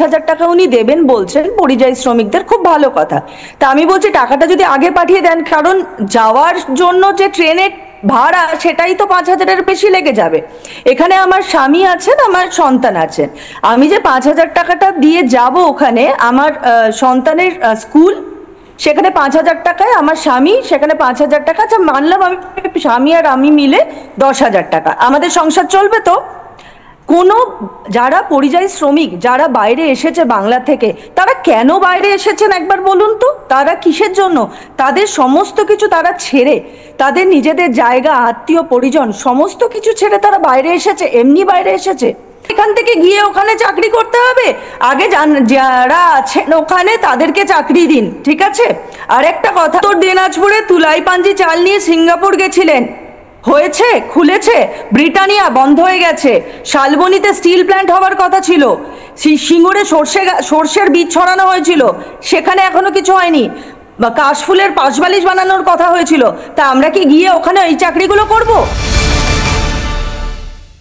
5,000 টাকা উনি দেবেন বলছেন পরিযায়ী শ্রমিকদের, খুব ভালো কথা। তা আমি বলছি টাকাটা যদি আগে পাঠিয়ে দেন, কারণ যাওয়ার জন্য যে ট্রেনের ভাড়া সেটাই তো 5,000-এর বেশি লেগে যাবে। এখানে আমার স্বামী আছেন, আমার সন্তান আছেন, আমি যে 5,000 টাকাটা দিয়ে যাব ওখানে, আমার সন্তানের স্কুল, সেখানে 5,000 টাকায় আমার স্বামী, সেখানে 5,000 টাকা, আচ্ছা মানলাম আমি স্বামী আর আমি মিলে 10,000 টাকা, আমাদের সংসার চলবে তো? কোনো যারা পরিযায়ী শ্রমিক, যারা বাইরে এসেছে বাংলা থেকে, তারা কেন বাইরে এসেছেন একবার বলুন তো? তারা কিসের জন্য? তাদের সমস্ত কিছু তারা ছেড়ে, তাদের নিজেদের জায়গা, আত্মীয় পরিজন সমস্ত কিছু ছেড়ে তারা বাইরে এসেছে, এমনি বাইরে এসেছে? এখান থেকে গিয়ে ওখানে চাকরি করতে হবে? আগে যারা আছেন ওখানে তাদেরকে চাকরি দিন, ঠিক আছে? আর একটা কথা, উত্তর দিনাজপুরে তুলাই পাঞ্জি চাল নিয়ে সিঙ্গাপুর গেছিলেন, হয়েছে? খুলেছে? ব্রিটানিয়া বন্ধ হয়ে গেছে। শালবনীতে স্টিল প্ল্যান্ট হওয়ার কথা ছিল। সিঙ্গুরে সর্ষের বীজ ছড়ানো হয়েছিল, সেখানে এখনো কিছু হয়নি। বা কাশফুলের পাশবালিশ বানানোর কথা হয়েছিল, তা আমরা কি গিয়ে ওখানে এই চাকরিগুলো করব?